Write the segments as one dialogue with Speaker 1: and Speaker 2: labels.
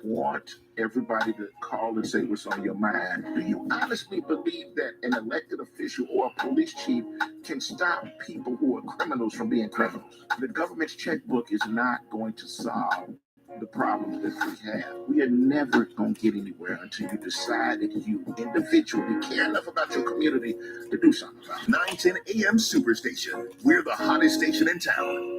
Speaker 1: want everybody to call and say what's on your mind. Do you honestly believe that an elected official or a police chief can stop people who are criminals from being criminals? The government's checkbook is not going to solve the problems that we have. We are never going to get anywhere until you decide that you individually care enough about your community to do something about it.
Speaker 2: 910 AM Superstation. We're the hottest station in town.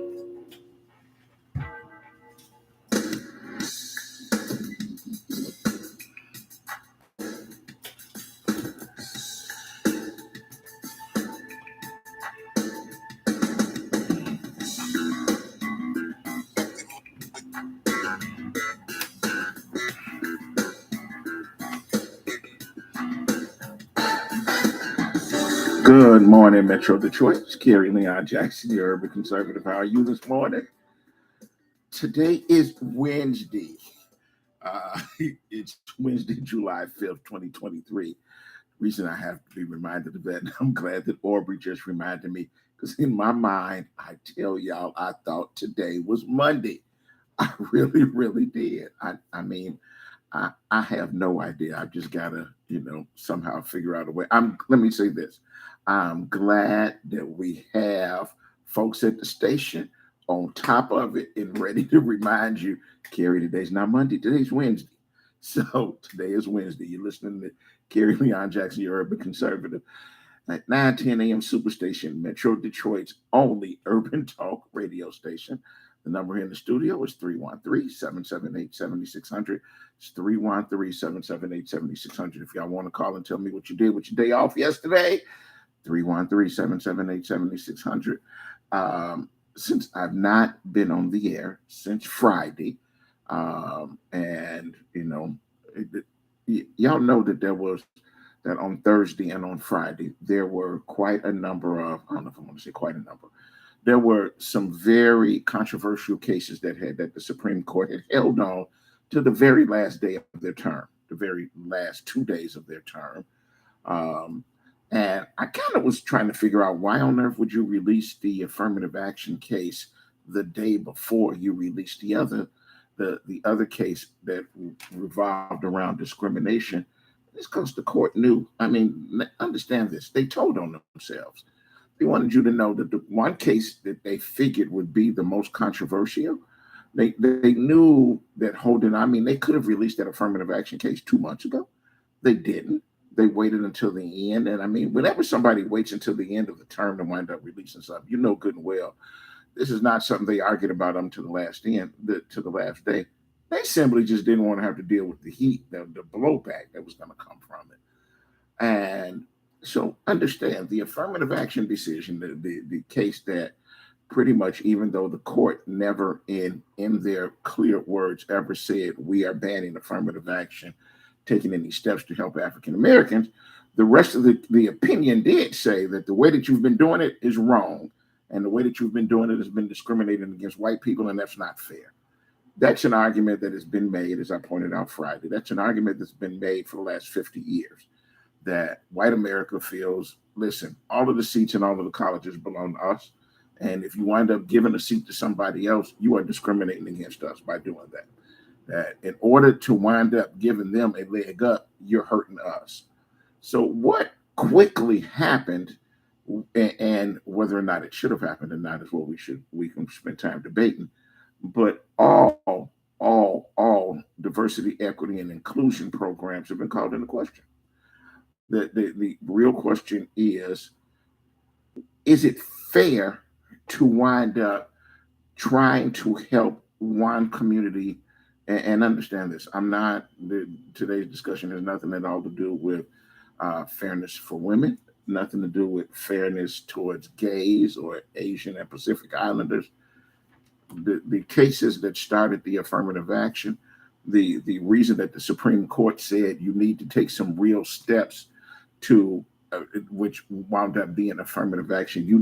Speaker 1: Good morning, Metro Detroit. It's Kerry Leon Jackson, your urban conservative. How are you this morning? Today is Wednesday. It's Wednesday, July 5th, 2023. Reason I have to be reminded of that, and I'm glad that Aubrey just reminded me, because in my mind, I tell y'all, I thought today was Monday. I really, really did. I have no idea. I just gotta, somehow figure out a way. Let me say this. I'm glad that we have folks at the station on top of it and ready to remind you, Kerry, today's not Monday, today's Wednesday. So today is Wednesday. You're listening to Kerry Leon Jackson, your urban conservative, at 910 AM Superstation, Metro Detroit's only urban talk radio station. The number here in the studio is 313-778-7600. It's 313-778-7600. If y'all want to call and tell me what you did with your day off yesterday, 313-778-7600. Since I've not been on the air since Friday, y'all know that on Thursday and on Friday, there were quite a number of, I don't know if I want to say quite a number, there were some very controversial cases that the Supreme Court had held on to the very last day of their term, the very last 2 days of their term. And I kind of was trying to figure out, why on earth would you release the affirmative action case the day before you released the other case that revolved around discrimination? It's because the court knew. I mean, understand this. They told on themselves. They wanted you to know that the one case that they figured would be the most controversial, they knew that they could have released that affirmative action case 2 months ago. They didn't. They waited until the end. And I mean, whenever somebody waits until the end of the term to wind up releasing something, you know good and well, this is not something they argued about to the last day. They simply just didn't want to have to deal with the heat, the blowback that was going to come from it. And so understand, the affirmative action decision, the case that pretty much, even though the court never in their clear words ever said we are banning affirmative action, taking any steps to help African Americans, the rest of the opinion did say that the way that you've been doing it is wrong, and the way that you've been doing it has been discriminating against white people, and that's not fair. That's an argument that has been made, as I pointed out Friday. That's an argument that's been made for the last 50 years, that white America feels, listen, all of the seats in all of the colleges belong to us. And if you wind up giving a seat to somebody else, you are discriminating against us by doing that. That in order to wind up giving them a leg up, you're hurting us. So what quickly happened, and whether or not it should have happened or not is what we can spend time debating. But all diversity, equity, and inclusion programs have been called into question. The real question is it fair to wind up trying to help one community? And understand this, today's discussion has nothing at all to do with fairness for women, nothing to do with fairness towards gays or Asian and Pacific Islanders. The cases that started the affirmative action, the reason that the Supreme Court said you need to take some real steps to which wound up being affirmative action. You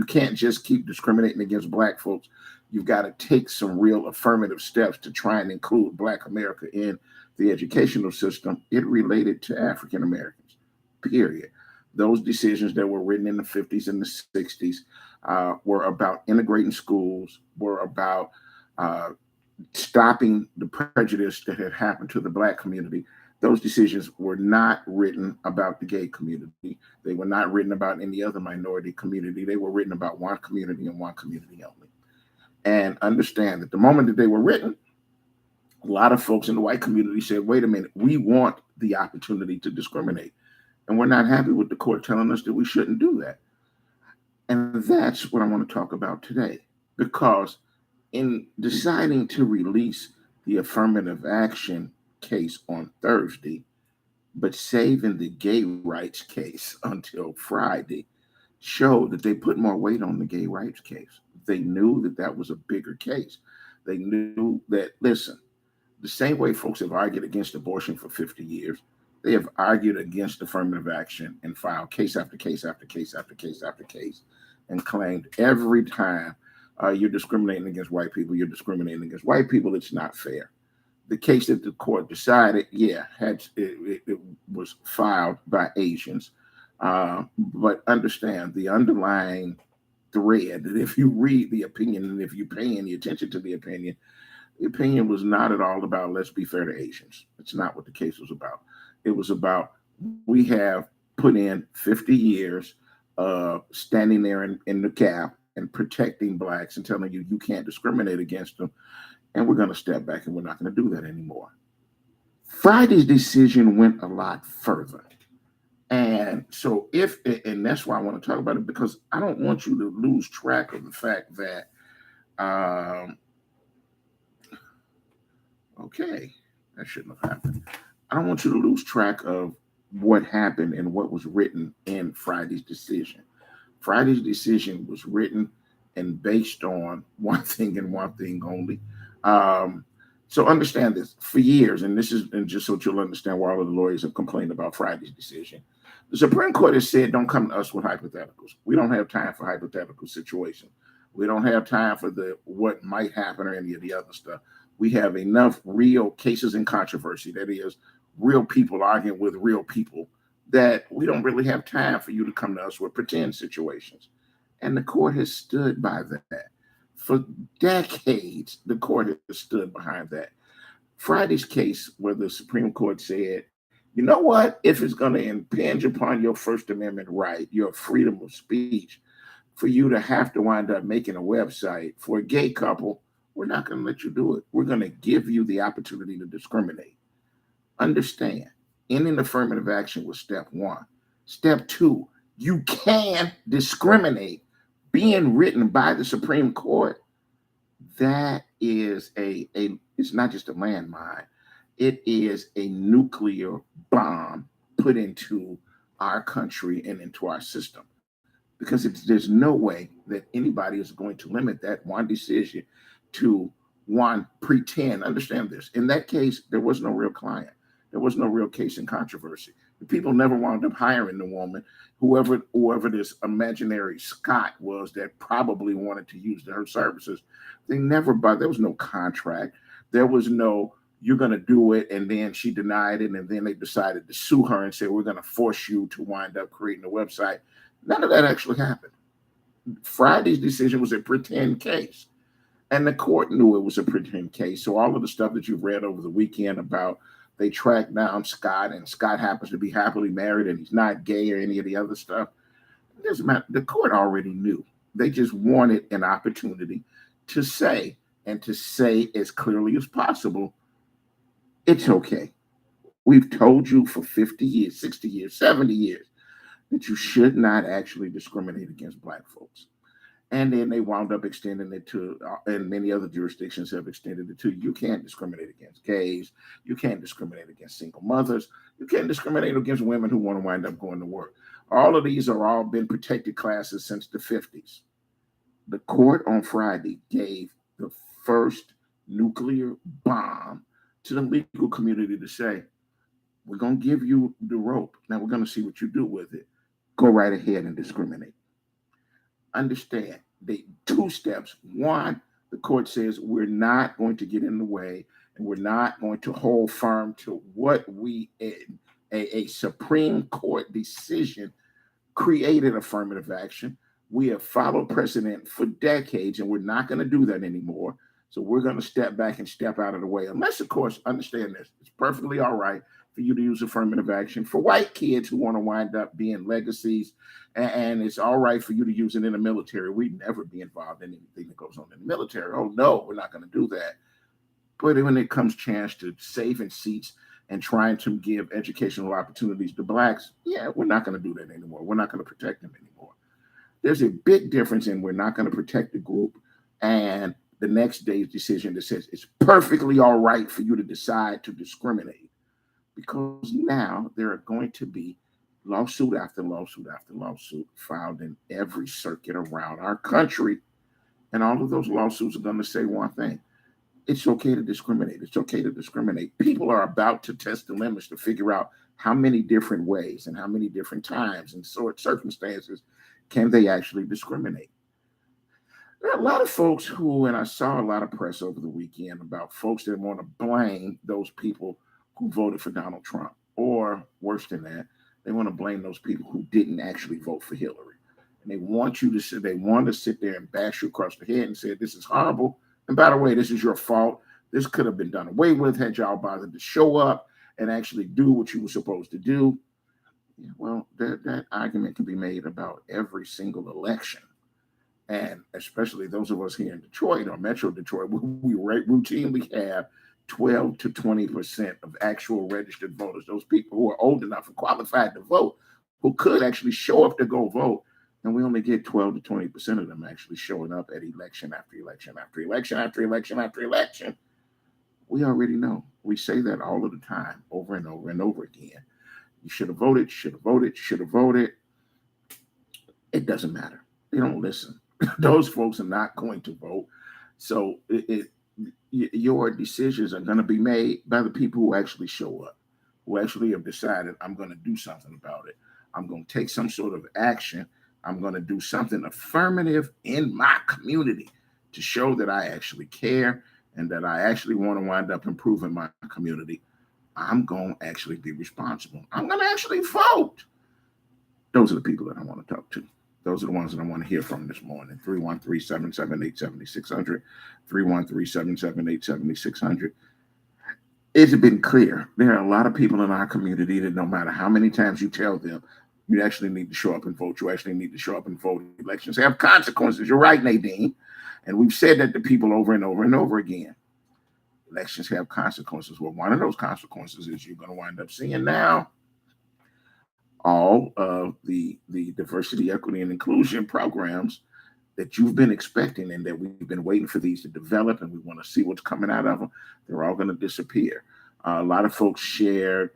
Speaker 1: can't just keep discriminating against Black folks. You've got to take some real affirmative steps to try and include Black America in the educational system. It related to African Americans, period. Those decisions that were written in the 50s and the 60s were about integrating schools, were about stopping the prejudice that had happened to the Black community. Those decisions were not written about the gay community. They were not written about any other minority community. They were written about one community and one community only. And understand that the moment that they were written, a lot of folks in the white community said, wait a minute, we want the opportunity to discriminate. And we're not happy with the court telling us that we shouldn't do that. And that's what I want to talk about today. Because in deciding to release the affirmative action case on Thursday, but saving the gay rights case until Friday, showed that they put more weight on the gay rights case. They knew that that was a bigger case. They knew that, listen, the same way folks have argued against abortion for 50 years, they have argued against affirmative action and filed case after case after case after case after case and claimed every time you're discriminating against white people, you're discriminating against white people, it's not fair. The case that the court decided, it was filed by Asians. But understand the underlying thread that if you read the opinion and if you pay any attention to the opinion was not at all about let's be fair to Asians. It's not what the case was about. It was about we have put in 50 years standing there in the gap and protecting Blacks and telling you can't discriminate against them. And we're going to step back and we're not going to do that anymore. Friday's decision went a lot further. And so and that's why I want to talk about it, because I don't want you to lose track of the fact that, okay, that shouldn't have happened. I don't want you to lose track of what happened and what was written in Friday's decision. Friday's decision was written and based on one thing and one thing only. So understand this, for years, and just so you'll understand why all of the lawyers have complained about Friday's decision. The Supreme Court has said, don't come to us with hypotheticals. We don't have time for hypothetical situations. We don't have time for what might happen or any of the other stuff. We have enough real cases in controversy, that is, real people arguing with real people, that we don't really have time for you to come to us with pretend situations. And the court has stood by that. For decades, the court has stood behind that. Friday's case, where the Supreme Court said, you know what, if it's going to impinge upon your First Amendment right, your freedom of speech, for you to have to wind up making a website for a gay couple, we're not going to let you do it. We're going to give you the opportunity to discriminate. Understand, ending affirmative action was step one. Step two, you can discriminate. Being written by the Supreme Court, that is it's not just a landmine. It is a nuclear bomb put into our country and into our system. Because there's no way that anybody is going to limit that one decision to one pretend. Understand this. In that case, there was no real client. There was no real case in controversy. The people never wound up hiring the woman, whoever this imaginary Scott was that probably wanted to use her services. They never bought. There was no contract. There was no, you're going to do it, and then she denied it, and then they decided to sue her and say, we're going to force you to wind up creating a website. None of that actually happened. Friday's decision was a pretend case, and the court knew it was a pretend case. So all of the stuff that you've read over the weekend about they tracked down Scott, and Scott happens to be happily married, and he's not gay or any of the other stuff, it doesn't matter. The court already knew. They just wanted an opportunity to say, and to say as clearly as possible, it's okay. We've told you for 50 years, 60 years, 70 years that you should not actually discriminate against Black folks. And then they wound up extending it to, and many other jurisdictions have extended it to, you can't discriminate against gays. You can't discriminate against single mothers. You can't discriminate against women who want to wind up going to work. All of these are all been protected classes since the 50s. The court on Friday gave the first nuclear bomb to the legal community to say, we're going to give you the rope. Now we're going to see what you do with it. Go right ahead and discriminate. Understand, the two steps. One, the court says we're not going to get in the way, and we're not going to hold firm to what a Supreme Court decision created affirmative action. We have followed precedent for decades, and we're not going to do that anymore. So we're going to step back and step out of the way. Unless, of course, understand this. It's perfectly all right for you to use affirmative action for white kids who want to wind up being legacies. And it's all right for you to use it in the military. We'd never be involved in anything that goes on in the military. Oh, no, we're not going to do that. But when it comes chance to saving seats and trying to give educational opportunities to blacks, yeah, we're not going to do that anymore. We're not going to protect them anymore. There's a big difference in we're not going to protect the group and the next day's decision that says it's perfectly all right for you to decide to discriminate, because now there are going to be lawsuit after lawsuit after lawsuit filed in every circuit around our country. And all of those lawsuits are going to say one thing: it's okay to discriminate. It's okay to discriminate. People are about to test the limits to figure out how many different ways and how many different times and circumstances can they actually discriminate. There are a lot of folks who, and I saw a lot of press over the weekend about folks that want to blame those people who voted for Donald Trump, or worse than that, they want to blame those people who didn't actually vote for Hillary. And they want you to sit, they want to sit there and bash you across the head and say, this is horrible. And by the way, this is your fault. This could have been done away with had y'all bothered to show up and actually do what you were supposed to do. Yeah, well, that argument can be made about every single election. And especially those of us here in Detroit or Metro Detroit, we routinely have 12 to 20% of actual registered voters, those people who are old enough and qualified to vote, who could actually show up to go vote. And we only get 12 to 20% of them actually showing up at election after election after election after election after election. We already know. We say that all of the time, over and over and over again. You should have voted, should have voted, should have voted. It doesn't matter. They don't listen. Those folks are not going to vote. So your decisions are going to be made by the people who actually show up, who actually have decided, I'm going to do something about it. I'm going to take some sort of action. I'm going to do something affirmative in my community to show that I actually care and that I actually want to wind up improving my community. I'm going to actually be responsible. I'm going to actually vote. Those are the people that I want to talk to. Those are the ones that I want to hear from this morning. 313-778-7600, 313-778-7600. It's been clear. There are a lot of people in our community that no matter how many times you tell them, you actually need to show up and vote. You actually need to show up and vote. Elections have consequences. You're right, Nadine. And we've said that to people over and over and over again. Elections have consequences. Well, one of those consequences is you're going to wind up seeing now all of the diversity, equity, and inclusion programs that you've been expecting and that we've been waiting for these to develop, and we want to see what's coming out of them. They're all going to disappear. A lot of folks shared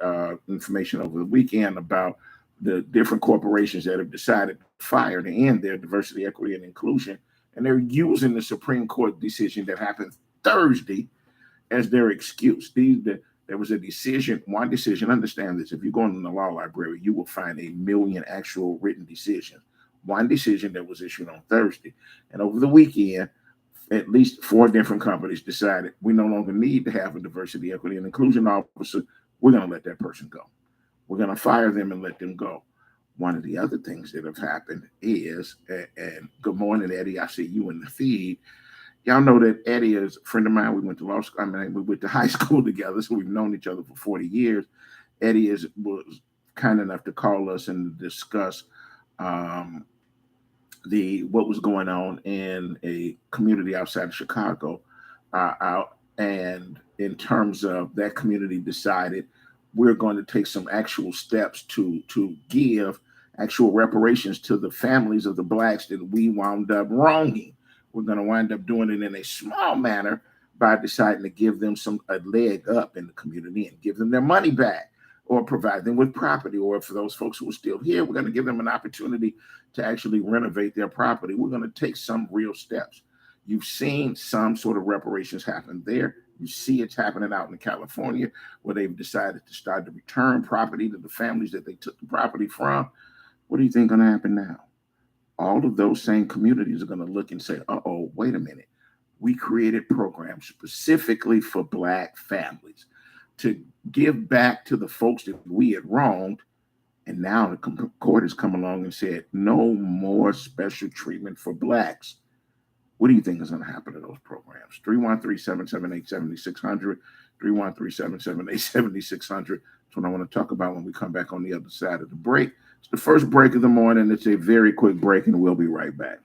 Speaker 1: information over the weekend about the different corporations that have decided to fire to end their diversity, equity, and inclusion, and they're using the Supreme Court decision that happened Thursday as their excuse. There was a decision, one decision. Understand this: if you go in the law library, you will find a million actual written decisions. One decision that was issued on Thursday, and over the weekend, at least 4 different companies decided we no longer need to have a diversity, equity, and inclusion officer. We're going to let that person go. We're going to fire them and let them go. One of the other things that have happened is, and good morning, Eddie. I see you in the feed. Y'all know that Eddie is a friend of mine. We went to law school. We went to high school together, so we've known each other for 40 years. Eddie was kind enough to call us and discuss what was going on in a community outside of Chicago. And in terms of that community decided we're going to take some actual steps to give actual reparations to the families of the blacks that we wound up wronging. We're going to wind up doing it in a small manner by deciding to give them a leg up in the community and give them their money back, or provide them with property. Or for those folks who are still here, we're going to give them an opportunity to actually renovate their property. We're going to take some real steps. You've seen some sort of reparations happen there. You see it's happening out in California, where they've decided to start to return property to the families that they took the property from. What do you think is going to happen now? All of those same communities are going to look and say, uh-oh, wait a minute. We created programs specifically for Black families to give back to the folks that we had wronged. And now the court has come along and said, no more special treatment for Blacks. What do you think is going to happen to those programs? 313-778-7600, 313-778-7600. That's what I want to talk about when we come back on the other side of the break. It's the first break of the morning. It's a very quick break, and we'll be right back.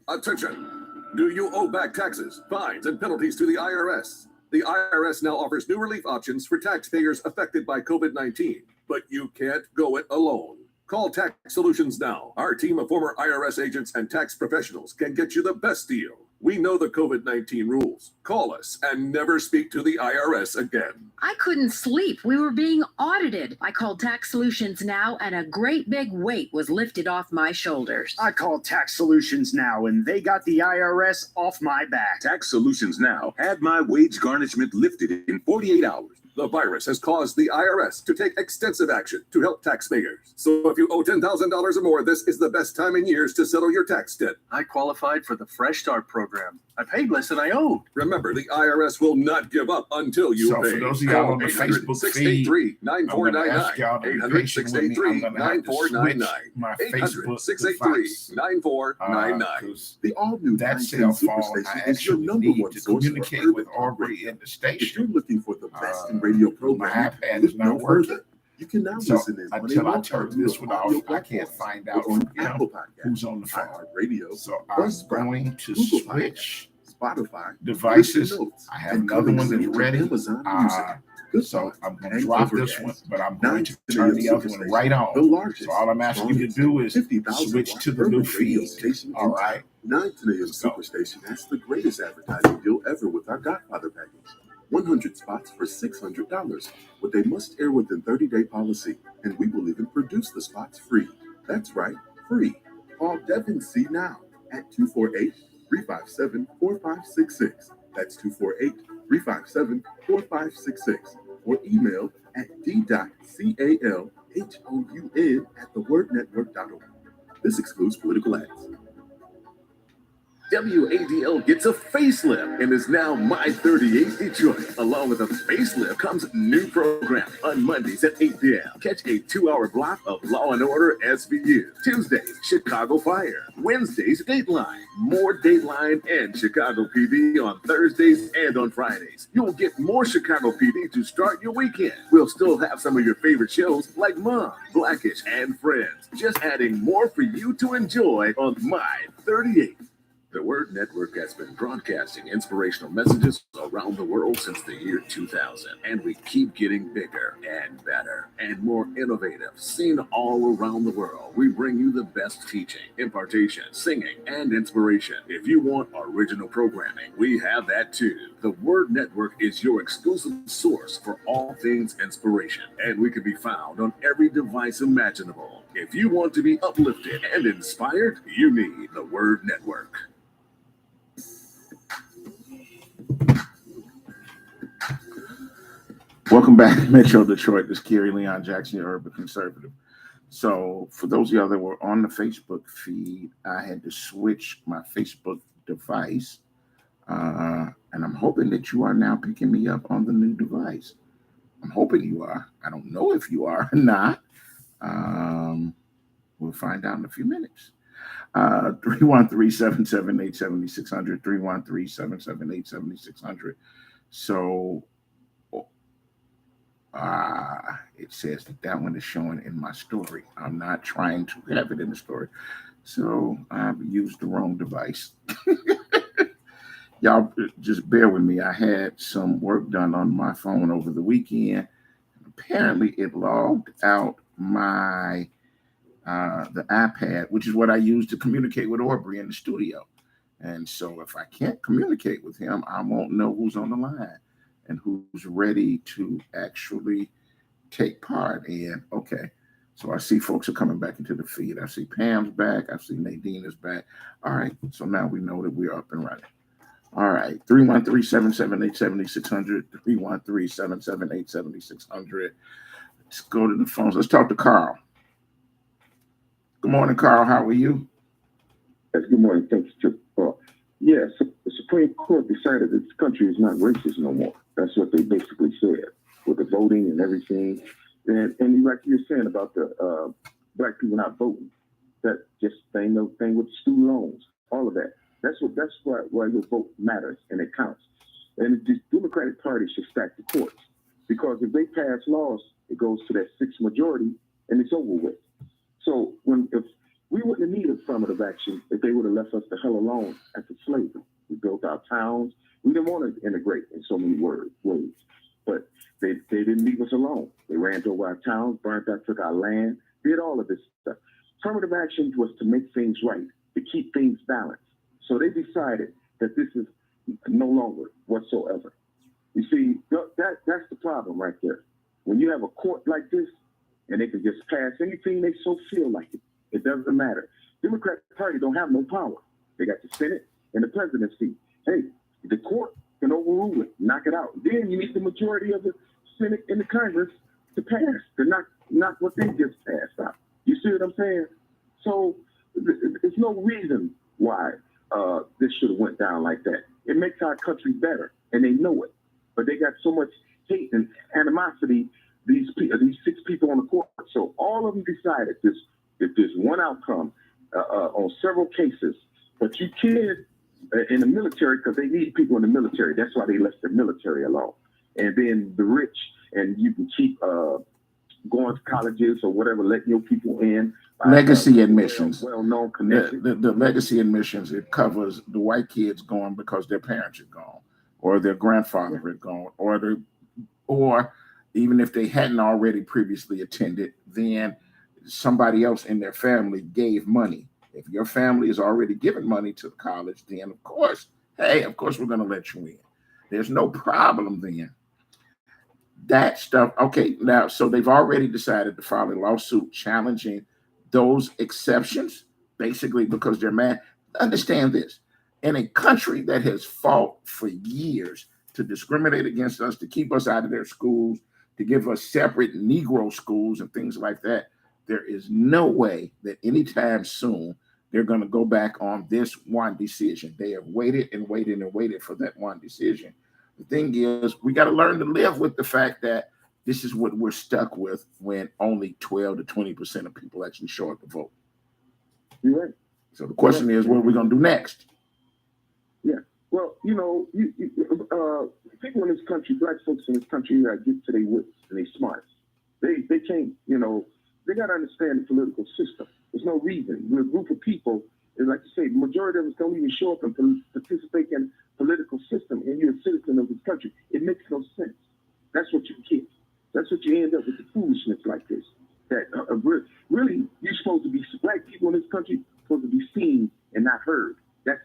Speaker 3: Attention! Do you owe back taxes, fines, and penalties to the IRS? The IRS now offers new relief options for taxpayers affected by COVID-19, but you can't go it alone. Call Tax Solutions now. Our team of former IRS agents and tax professionals can get you the best deal. We know the COVID-19 rules. Call us and never speak to the IRS again.
Speaker 4: I couldn't sleep. We were being audited. I called Tax Solutions now, and a great big weight was lifted off my shoulders.
Speaker 5: I called Tax Solutions now, and they got the IRS off my back.
Speaker 2: Tax Solutions Now had my wage garnishment lifted in 48 hours.
Speaker 3: The virus has caused the IRS to take extensive action to help taxpayers. So if you owe $10,000 or more, this is the best time in years to settle your tax debt.
Speaker 5: I qualified for the Fresh Start program. I paid less than I owed.
Speaker 3: Remember, the IRS will not give up until you
Speaker 1: So
Speaker 3: pay.
Speaker 1: for those of y'all on the Facebook feed, I'm going to ask y'all to be patient with me. I'm going to have to switch my Facebook device.
Speaker 3: 800-683-9499.
Speaker 2: The all-new
Speaker 1: That cell phone I actually need to communicate with Aubrey in the
Speaker 2: If you're
Speaker 1: station.
Speaker 2: looking for the best in radio
Speaker 1: My
Speaker 2: programming,
Speaker 1: iPad
Speaker 2: look
Speaker 1: is not
Speaker 2: no
Speaker 1: working.
Speaker 2: further. You can now
Speaker 1: So
Speaker 2: listen in on
Speaker 1: until
Speaker 2: a
Speaker 1: I turn this one off, I can't find out
Speaker 2: on
Speaker 1: from him
Speaker 2: Apple Podcasts,
Speaker 1: who's on the phone.
Speaker 2: Radio,
Speaker 1: So I'm going to
Speaker 2: Google
Speaker 1: switch
Speaker 2: Spotify,
Speaker 1: devices.
Speaker 2: Notes,
Speaker 1: I have
Speaker 2: and
Speaker 1: another one
Speaker 2: coming
Speaker 1: that's
Speaker 2: soon to
Speaker 1: ready.
Speaker 2: Amazon Music. Good
Speaker 1: So
Speaker 2: Spot,
Speaker 1: I'm going to
Speaker 2: and
Speaker 1: drop this
Speaker 2: Overcast.
Speaker 1: one, but I'm going to
Speaker 2: 9
Speaker 1: turn the
Speaker 2: a.m.
Speaker 1: other one
Speaker 2: Superstation,
Speaker 1: right
Speaker 2: the
Speaker 1: on.
Speaker 2: largest,
Speaker 1: So all I'm asking you to do is
Speaker 2: 50,000
Speaker 1: switch
Speaker 2: watt
Speaker 1: to the new
Speaker 2: urban radio
Speaker 1: feed.
Speaker 2: station
Speaker 1: All
Speaker 2: in
Speaker 1: right.
Speaker 2: 9 a.m. Superstation has the greatest advertising deal ever with our Godfather package. 100 spots for $600 with a must-air within 30-day policy, and we will even produce the spots free. That's right, free. Call Devin C. now at 248-357-4566. That's 248-357-4566. Or email at d.calhoun@thewordnetwork.org. This excludes political ads. WADL gets a facelift and is now My 38 Detroit. Along with a facelift comes new program on Mondays at 8 p.m. Catch a 2-hour block of Law and Order SVU. Tuesdays, Chicago Fire. Wednesdays, Dateline. More Dateline and Chicago PD on Thursdays and on Fridays. You'll get more Chicago PD to start your weekend. We'll still have some of your favorite shows like Mom, Blackish, and Friends. Just adding more for you to enjoy on My 38. The Word Network has been broadcasting inspirational messages around the world since the year 2000, and we keep getting bigger and better and more innovative. Seen all around the world, we bring you the best teaching, impartation, singing, and inspiration. If you want original programming, we have that too. The Word Network is your exclusive source for all things inspiration, and we can be found on every device imaginable. If you want to be uplifted and inspired, you need the Word Network.
Speaker 1: Welcome back, Metro Detroit. This is Kerry Leon Jackson, your urban conservative. So for those of y'all that were on the Facebook feed, I had to switch my Facebook device. And I'm hoping that you are now picking me up on the new device. I'm hoping you are. I don't know if you are or not. We'll find out in a few minutes. 313-778-7600, 313-778-7600. So it says that one is showing in my story. I'm not trying to have it in the story. So I've used the wrong device. Y'all just bear with me. I had some work done on my phone over the weekend. Apparently it logged out my the iPad, which is what I use to communicate with Aubrey in the studio. And so if I can't communicate with him, I won't know who's on the line and who's ready to actually take part in. Okay, so I see folks are coming back into the feed. I see Pam's back. I see Nadine is back. All right, so now we know that we're up and running. All right, 313-778-7600, 313-778-7600. Let's go to the phones. Let's talk to Carl. Good morning, Carl. How are you?
Speaker 6: Yes, good morning. Thanks, Chip. Yes, the Supreme Court decided that this country is not racist no more. That's what they basically said with the voting and everything. And like you were saying about the black people not voting. That just thing with student loans, all of that. That's why your vote matters and it counts. And the Democratic Party should stack the courts, because if they pass laws, it goes to that 6 majority and it's over with. So if we wouldn't have needed affirmative action if they would have left us the hell alone after slavery. We built our towns. We didn't want to integrate in so many ways, but they didn't leave us alone. They ran over our towns, burnt out, took our land, did all of this stuff. Affirmative action was to make things right, to keep things balanced. So they decided that this is no longer whatsoever. You see, that's the problem right there. When you have a court like this, and they can just pass anything they so feel like it, it doesn't matter. Democratic Party don't have no power. They got the Senate and the presidency. Hey, the court can overrule it, knock it out. Then you need the majority of the Senate and the Congress to pass, to knock what they just passed out. You see what I'm saying? So there's no reason why this should have went down like that. It makes our country better, and they know it. But they got so much hate and animosity, these 6 people on the court. So all of them decided that there's one outcome on several cases. But you can't, in the military, because they need people in the military. That's why they left the military alone. And then the rich, and you can keep going to colleges or whatever, letting your people in.
Speaker 1: Legacy admissions.
Speaker 6: Well-known connection.
Speaker 1: The legacy admissions, it covers the white kids going because their parents are gone, or their grandfather had gone, or even if they hadn't already previously attended, then somebody else in their family gave money. If your family is already giving money to the college, then of course we're going to let you in. There's no problem then. That stuff, okay, now, so they've already decided to file a lawsuit challenging those exceptions, basically because they're mad. Understand this. In a country that has fought for years to discriminate against us, to keep us out of their schools, to give us separate Negro schools and things like that, there is no way that anytime soon they're going to go back on this one decision. They have waited and waited and waited for that one decision. The thing is, we got to learn to live with the fact that this is what we're stuck with when only 12 to 20% of people actually show up to vote.
Speaker 6: You're right.
Speaker 1: So the question is, what are we going to do next?
Speaker 6: Yeah. Well, people in this country, black folks in this country, get to their wits and they smart. They can't, they got to understand the political system. There's no reason. We're a group of people, and like you say, the majority of us don't even show up and participate in the political system, and you're a citizen of this country. It makes no sense. That's what you get. That's what you end up with, the foolishness like this. That really, you're supposed to be, black people in this country, supposed to be seen and not heard. That's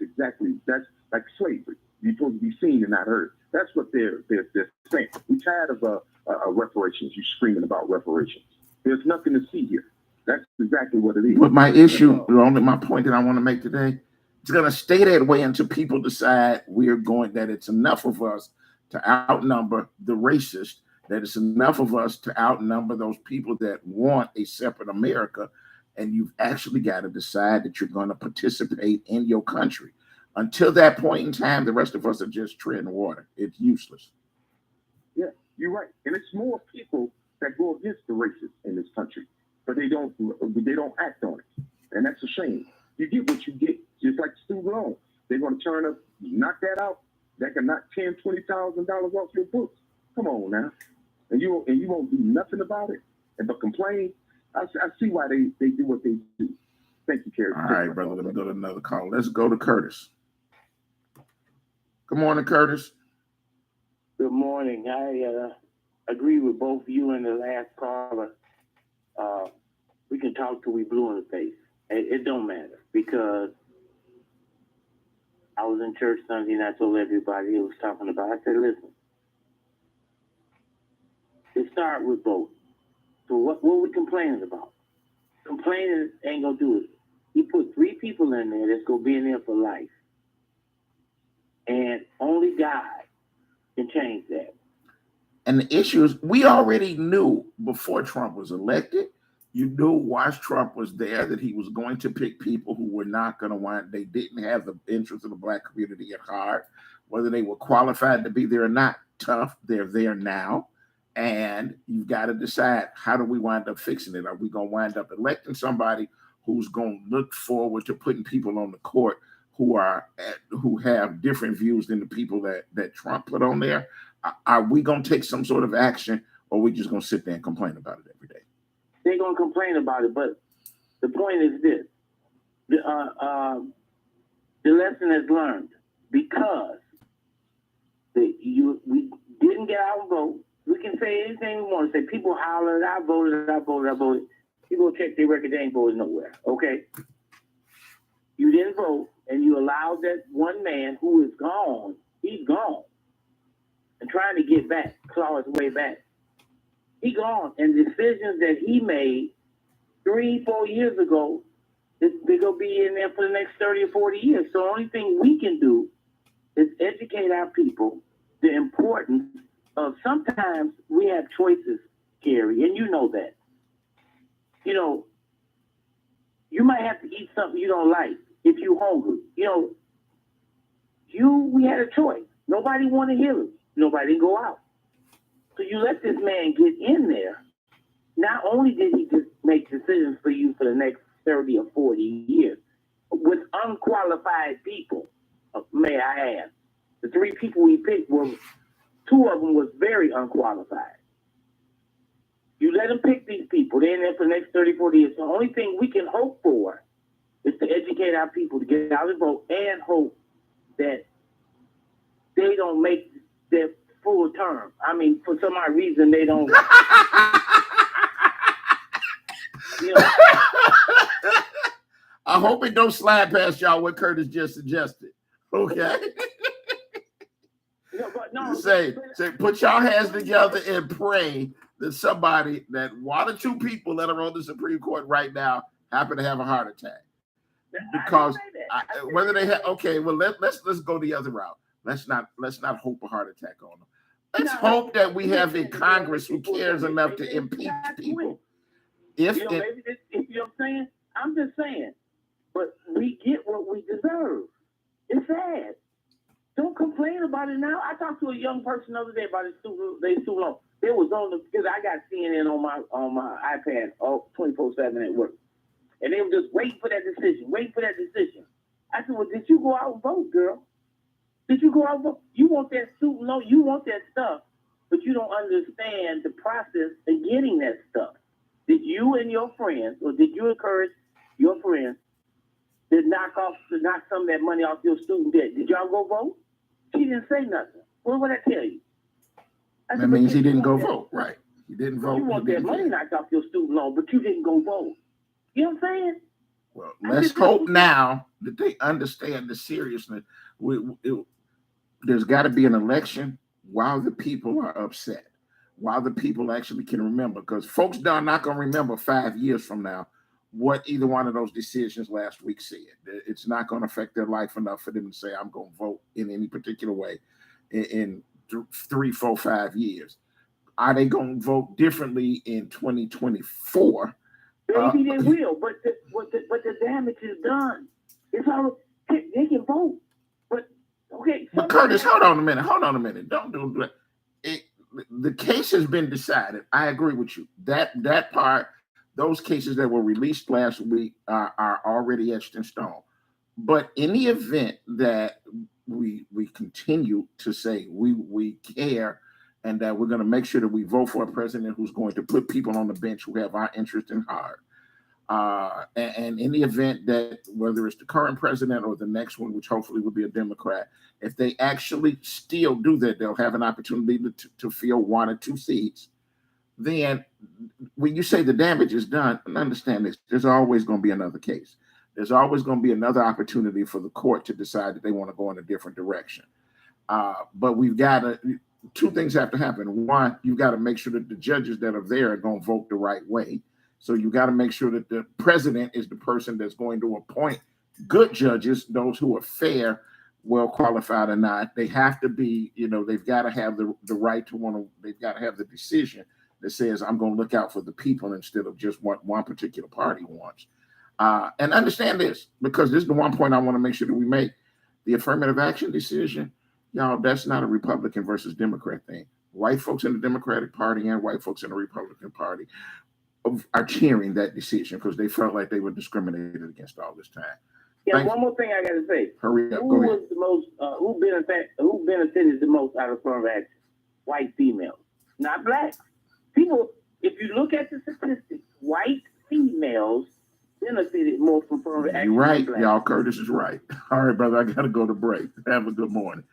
Speaker 6: like slavery. You're supposed to be seen and not heard. That's what they're saying. We're tired of reparations. You're screaming about reparations. There's nothing to see here. That's exactly what it is.
Speaker 1: But my point that I want to make today, it's going to stay that way until people decide that it's enough of us to outnumber the racist, that it's enough of us to outnumber those people that want a separate America. And you've actually got to decide that you're going to participate in your country. Until that point in time, the rest of us are just treading water. It's useless.
Speaker 6: Yeah, you're right. And it's more people that go against the racists in this country, but they don't act on it. And that's a shame. You get what you get, just like student loan. They're going to turn up, knock that out. That can knock $10,000, $20,000 off your books. Come on now. And you won't do nothing about it, but complain. I see why they do what they do. Thank you, Kerry.
Speaker 1: All right, brother. Let me go to another call. Let's go to Curtis. Good morning, Curtis.
Speaker 7: Good morning. I agree with both you and the last caller. We can talk till we blue in the face. It don't matter, because I was in church Sunday and I told everybody it was talking about. I said, listen, it start with vote. So what we complaining about? Complaining ain't gonna do it. You put 3 people in there that's gonna be in there for life, and only God can change that.
Speaker 1: And the issue is, we already knew before Trump was elected. You knew once Trump was there that he was going to pick people who were not going to want. They didn't have the interest of the black community at heart, whether they were qualified to be there or not. Tough, they're there now. And you've got to decide, how do we wind up fixing it? Are we going to wind up electing somebody who's going to look forward to putting people on the court who have different views than the people that Trump put on there? Are we going to take some sort of action, or are we just going to sit there and complain about it every day?
Speaker 7: They're going to complain about it, but the point is this. The lesson is learned, because we didn't get our vote. We can say anything we want to say. People hollered, I voted. People check their record, they ain't voted nowhere, okay? You didn't vote, and you allowed that one man who is gone, he's gone, and trying to get back, claw his way back. He gone, and decisions that he made 3-4 years ago, they're going to be in there for the next 30 or 40 years. So the only thing we can do is educate our people the importance of, sometimes we have choices, Gary, and you know that. You know, you might have to eat something you don't like if you're hungry. You know, we had a choice. Nobody wanted Hillary. Nobody didn't go out. So you let this man get in there. Not only did he just make decisions for you for the next 30 or 40 years with unqualified people, may I add. The 3 people he picked 2 of them was very unqualified. You let him pick these people. They're in there for the next 30, 40 years. So the only thing we can hope for is to educate our people to get out and vote, and hope that they don't make their full term. I mean, for some odd reason, they don't.
Speaker 1: I hope it don't slide past y'all what Curtis just suggested. Okay. Say, put y'all hands together and pray that one or 2 people that are on the Supreme Court right now happen to have a heart attack. Because whether they have, okay, well let's go the other route. Let's not hope a heart attack on them. Let's hope that we have a Congress who cares enough to impeach people. If
Speaker 7: you know what I'm saying? I'm just saying, but we get what we deserve. It's sad. Don't complain about it now. I talked to a young person the other day about his student loan. It was because I got CNN on my iPad 24/7 at work, and they were just waiting for that decision. I said, "Well, did you go out and vote, girl? Did you go out and vote? You want that student loan? You want that stuff, but you don't understand the process of getting that stuff. Did you and your friends, or did you encourage your friends to knock some of that money off your student debt? Did y'all go vote?" She didn't say nothing. What would I tell you?
Speaker 1: That means he didn't go vote, right? He didn't vote.
Speaker 7: You want that money knocked off your student loan, but you didn't go vote. You know what I'm saying?
Speaker 1: Well, let's hope now that they understand the seriousness. There's got to be an election while the people are upset, while the people actually can remember, because folks are not going to remember 5 years from now what either one of those decisions last week said. It's not going to affect their life enough for them to say, I'm going to vote in any particular way in 3, 4, 5 years. Are they going to vote differently in 2024?
Speaker 7: Maybe they will, but the damage is done. It's all, they can vote, but okay.
Speaker 1: But Curtis, hold on a minute. Don't do that. The case has been decided. I agree with you. That part, those cases that were released last week are already etched in stone. But in the event that we continue to say we care, and that we're going to make sure that we vote for a president who's going to put people on the bench who have our interest in heart. And in the event that whether it's the current president or the next one, which hopefully will be a Democrat, if they actually still do that, they'll have an opportunity to fill 1 or 2 seats. Then when you say the damage is done, understand this, there's always going to be another case. There's always going to be another opportunity for the court to decide that they want to go in a different direction. But we've got to, 2 things have to happen. One, you've got to make sure that the judges that are there are going to vote the right way. So you got to make sure that the president is the person that's going to appoint good judges, those who are fair, well qualified or not. They have to be, they've got to have the right to they've got to have the decision that says, I'm going to look out for the people instead of just what one particular party wants. And understand this, because this is the one point I want to make sure that we make. The affirmative action decision, y'all, that's not a Republican versus Democrat thing. white folks in the Democratic Party and white folks in the Republican Party are cheering that decision because they felt like they were discriminated against all this time.
Speaker 7: Yeah, one more thing I got to say.
Speaker 1: Hurry up.
Speaker 7: Who
Speaker 1: Go ahead.
Speaker 7: was the most? Who benefited the most out of affirmative action? White females, not black people. If you look at the statistics, white females benefited more from affirmative action.
Speaker 1: You're right,
Speaker 7: than black.
Speaker 1: y'all. Curtis is right. All right, brother. I gotta go to break. Have a good morning.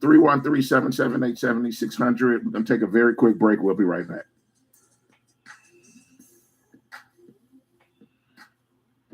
Speaker 1: 313-778-7600. We're gonna take a very quick break. We'll be right back.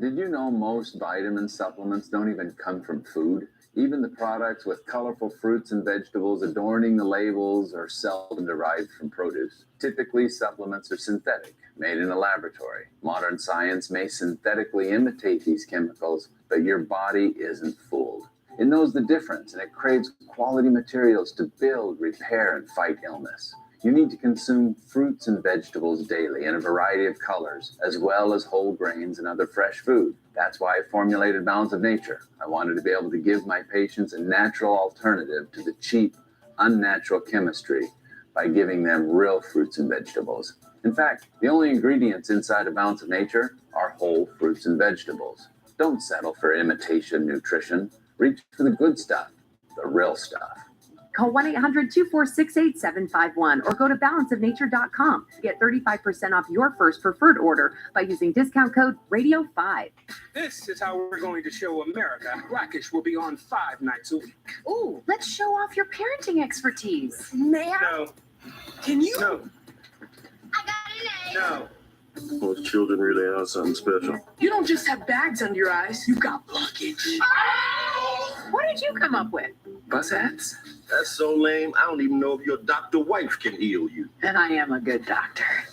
Speaker 8: Did you know most vitamin supplements don't even come from food? Even the products with colorful fruits and vegetables adorning the labels are seldom derived from produce. Typically, supplements are synthetic, made in a laboratory. Modern science may synthetically imitate these chemicals, but your body isn't fooled. It knows the difference, and it craves quality materials to build, repair, and fight illness. You need to consume fruits and vegetables daily in a variety of colors, as well as whole grains and other fresh food. That's why I formulated Balance of Nature. I wanted to be able to give my patients a natural alternative to the cheap, unnatural chemistry by giving them real fruits and vegetables. In fact, the only ingredients inside of Balance of Nature are whole fruits and vegetables. Don't settle for imitation nutrition. Reach for the good stuff, the real stuff.
Speaker 9: Call 1-800-246-8751 or go to balanceofnature.com. Get 35% off your first preferred order by using discount code RADIO5.
Speaker 10: This is how we're going to show America Blackish will be on 5 nights a week.
Speaker 9: Ooh, let's show off your parenting expertise. May I?
Speaker 10: No. Can you? No.
Speaker 11: I got an A.
Speaker 10: No.
Speaker 12: Those children really are something special.
Speaker 10: You don't just have bags under your eyes, you got blockage.
Speaker 9: What did you come up with?
Speaker 10: Bus hats?
Speaker 12: That's so lame, I don't even know if your doctor wife can heal you.
Speaker 9: And I am a good doctor.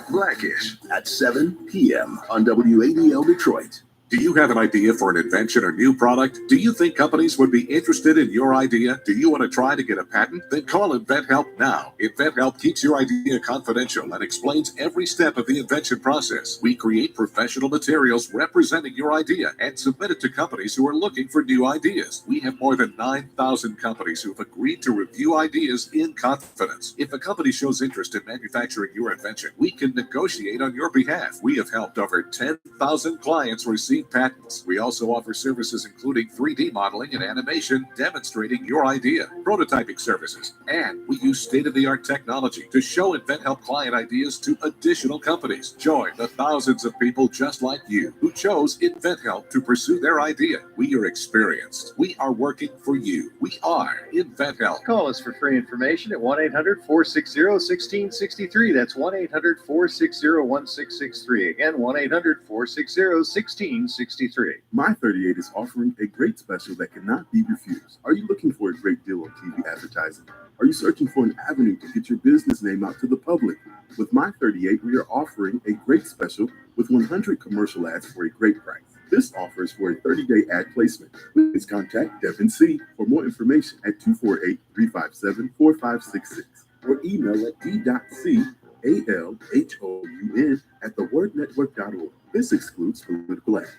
Speaker 2: Blackish at 7 p.m. on WADL Detroit.
Speaker 3: Do you have an idea for an invention or new product? Do you think companies would be interested in your idea? Do you want to try to get a patent? Then call InventHelp now. InventHelp keeps your idea confidential and explains every step of the invention process. We create professional materials representing your idea and submit it to companies who are looking for new ideas. We have more than 9,000 companies who have agreed to review ideas in confidence. If a company shows interest in manufacturing your invention, we can negotiate on your behalf. We have helped over 10,000 clients receive patents. We also offer services including 3D modeling and animation demonstrating your idea, prototyping services, and we use state-of-the-art technology to show InventHelp client ideas to additional companies. Join the thousands of people just like you who chose InventHelp to pursue their idea. We are experienced. We are working for you. We are InventHelp.
Speaker 13: Call us for free information at 1-800-460-1663. That's 1-800-460-1663. Again, 1-800-460-1663.
Speaker 2: My 38 is offering a great special that cannot be refused. Are you looking for a great deal on TV advertising? Are you searching for an avenue to get your business name out to the public? With My 38, we are offering a great special with 100 commercial ads for a great price. This offer is for a 30-day ad placement. Please contact Devin C. for more information at 248-357-4566 or email at d.calhoun@thewordnetwork.org. This excludes political ads.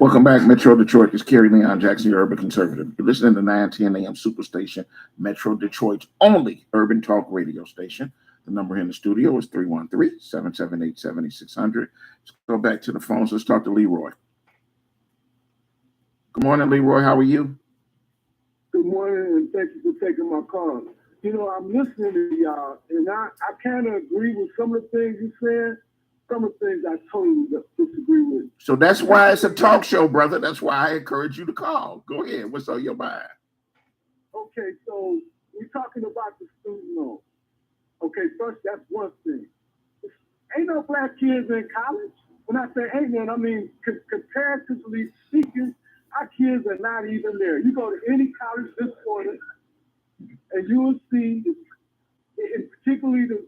Speaker 1: Welcome back, Metro Detroit. It's Kerry Leon Jackson, your urban conservative. You're listening to 910 AM Superstation, Metro Detroit's only urban talk radio station. The number here in the studio is 313-778-7600. Let's go back to the phones. Let's talk to Leroy. Good morning, Leroy. How are you?
Speaker 14: Good morning, and thank you for taking my call. You know, I'm listening to y'all, and I kind of agree with some of the things you said. Some of the things I totally disagree with.
Speaker 1: So that's why it's a talk show, brother. That's why I encourage you to call. Go ahead. What's on your mind?
Speaker 14: Okay, so we're talking about the student loan. Okay, first, that's one thing. Ain't no black kids in college. When I say ain't none, I mean comparatively speaking, our kids are not even there. You go to any college this morning, and you will see, and particularly the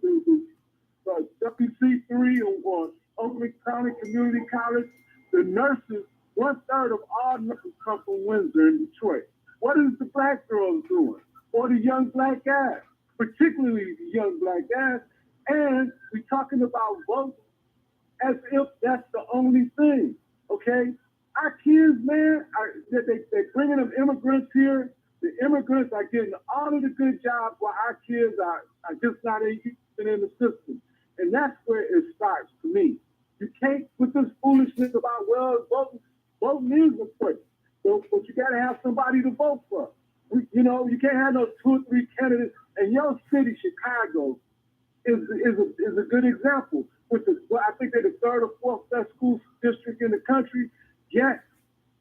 Speaker 14: WC3 or Oakland County Community College, the nurses, 1/3 of all nurses come from Windsor in Detroit. What is the black girls doing? Or the young black guys, particularly the young black guys. And we're talking about voting as if that's the only thing, okay? Our kids, man, they're bringing them immigrants here The immigrants are getting all of the good jobs while our kids are just not even in the system. And that's where it starts for me. You can't put this foolishness about, well, voting is important. So, but you got to have somebody to vote for. You know, you can't have no 2 or 3 candidates. And your city, Chicago, is a good example. I think they're the 3rd or 4th best school district in the country. Yet,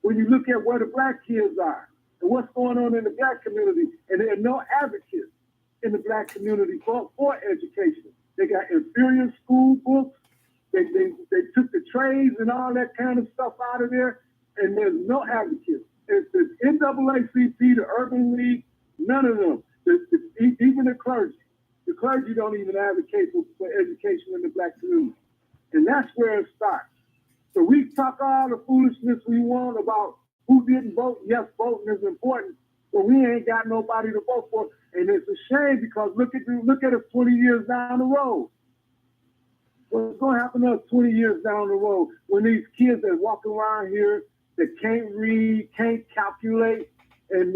Speaker 14: when you look at where the black kids are and what's going on in the black community, and there are no advocates in the black community for education. They got inferior school books. They took the trades and all that kind of stuff out of there, and there's no advocates. It's the NAACP, the Urban League, none of them. Even the clergy. The clergy don't even advocate for education in the black community. And that's where it starts. So we talk all the foolishness we want about who didn't vote. Yes, voting is important, but we ain't got nobody to vote for. And it's a shame because look at us 20 years down the road. What's going to happen to us 20 years down the road when these kids that walk around here that can't read, can't calculate, and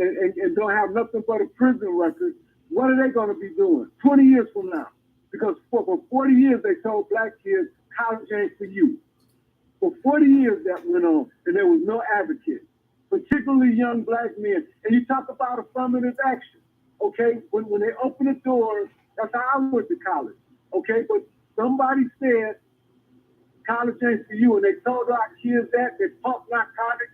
Speaker 14: don't have nothing but a prison record? What are they going to be doing 20 years from now? Because for 40 years they told black kids college ain't for you. For 40 years that went on, and there was no advocate, particularly young black men. And you talk about affirmative action, okay? When they open the doors, that's how I went to college, okay? But somebody said college ain't for you, and they told our kids that. They pumped narcotics